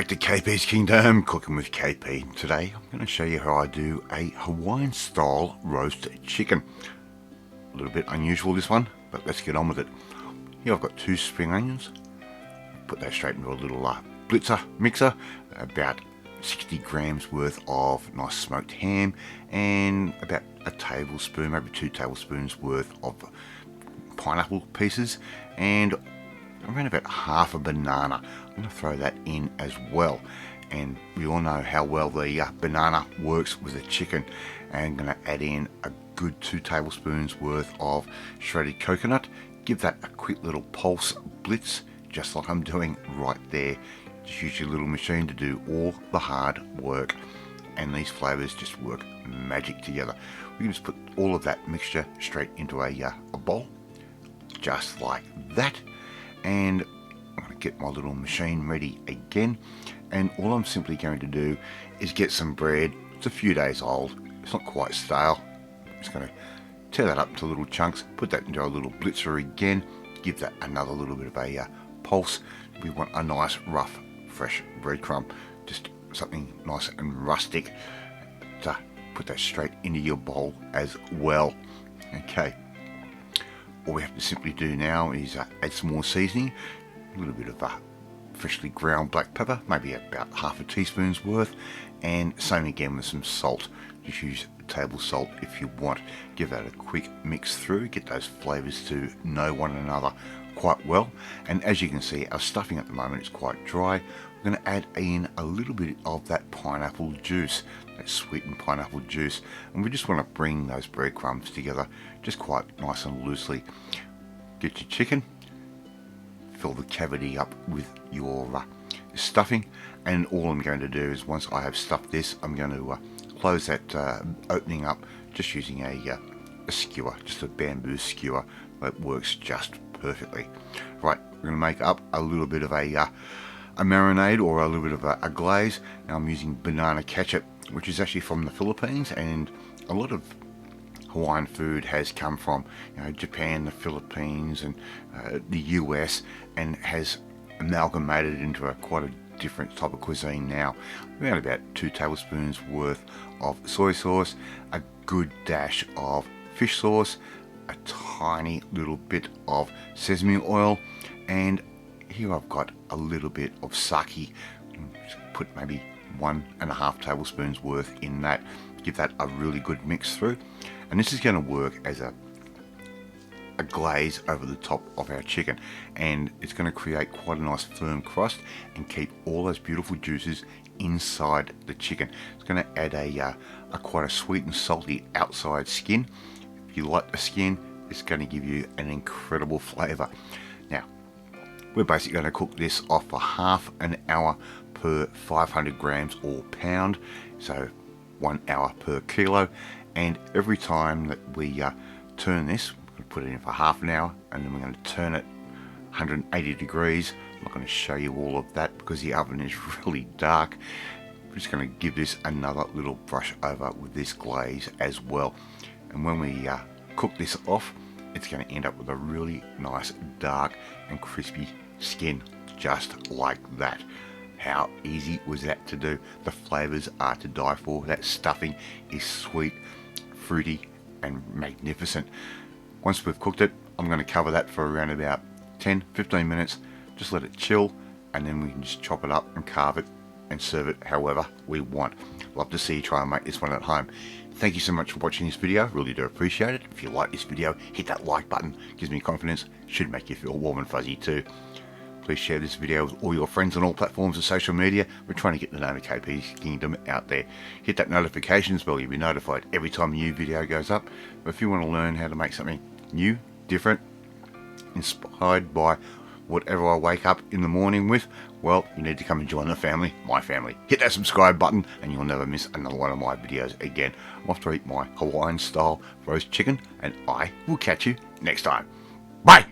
to KP's Kingdom, cooking with KP. Today I'm going to show you how I do a Hawaiian style roast chicken. A little bit unusual this one, but let's get on with it. Here I've got 2 spring onions. Put that straight into a little blitzer mixer. About 60 grams worth of nice smoked ham and about a tablespoon, maybe 2 tablespoons worth of pineapple pieces and around about half a banana. I'm going to throw that in as well, and we all know how well the banana works with the chicken. And I'm going to add in a good 2 tablespoons worth of shredded coconut. Give that a quick little pulse blitz, just like I'm doing right there. Just use your little machine to do all the hard work, and these flavors just work magic together. We can just put all of that mixture straight into a bowl, just like that. And I'm going to get my little machine ready again, and all I'm simply going to do is get some bread. It's a few days old, it's not quite stale. I'm just going to tear that up into little chunks, put that into a little blitzer again, give that another little bit of a pulse. We want a nice rough fresh breadcrumb, just something nice and rustic. So put that straight into your bowl as well. Okay, all we have to simply do now is add some more seasoning, a little bit of freshly ground black pepper, maybe about half a teaspoon's worth, and same again with some salt. Just use table salt if you want. Give that a quick mix through, get those flavors to know one another quite well. And as you can see, our stuffing at the moment is quite dry. We're going to add in a little bit of that pineapple juice, that sweetened pineapple juice, and we just want to bring those breadcrumbs together just quite nice and loosely. Get your chicken, fill the cavity up with your stuffing, and all I'm going to do is, once I have stuffed this, I'm going to close that opening up just using a skewer, just a bamboo skewer. That works just perfectly. Right, we're going to make up a little bit of a marinade, or a little bit of a glaze. Now I'm using banana ketchup, which is actually from the Philippines, and a lot of Hawaiian food has come from Japan, the Philippines, and the US, and has amalgamated into quite a different type of cuisine now. Around about 2 tablespoons worth of soy sauce, a good dash of fish sauce, a tiny little bit of sesame oil, and here I've got a little bit of sake. Just put maybe 1.5 tablespoons worth in that. Give that a really good mix through, and this is going to work as a glaze over the top of our chicken, and it's going to create quite a nice firm crust and keep all those beautiful juices inside the chicken. It's going to add a quite a sweet and salty outside skin. If you like the skin, it's going to give you an incredible flavor. Now we're basically going to cook this off for half an hour per 500 grams or pound, so 1 hour per kilo. And every time that we turn this, we're going to put it in for half an hour, and then we're going to turn it 180 degrees. I'm not going to show you all of that because the oven is really dark. We're just going to give this another little brush over with this glaze as well. And when we cook this off, it's going to end up with a really nice dark and crispy skin, just like that. How easy was that to do? The flavors are to die for. That stuffing is sweet, fruity, and magnificent. Once we've cooked it, I'm going to cover that for around about 10-15 minutes. Just let it chill, and then we can just chop it up and carve it and serve it however we want. Love to see you try and make this one at home. Thank you so much for watching this video, really do appreciate it. If you like this video, hit that like button, gives me confidence, should make you feel warm and fuzzy too. Please share this video with all your friends on all platforms of social media. We're trying to get the name of KP's Kingdom out there. Hit that notifications bell, you'll be notified every time a new video goes up. But if you want to learn how to make something new, different, inspired by whatever I wake up in the morning with, well, you need to come and join the family, my family. Hit that subscribe button and you'll never miss another one of my videos again. I'm off to eat my Hawaiian style roast chicken, and I will catch you next time. Bye!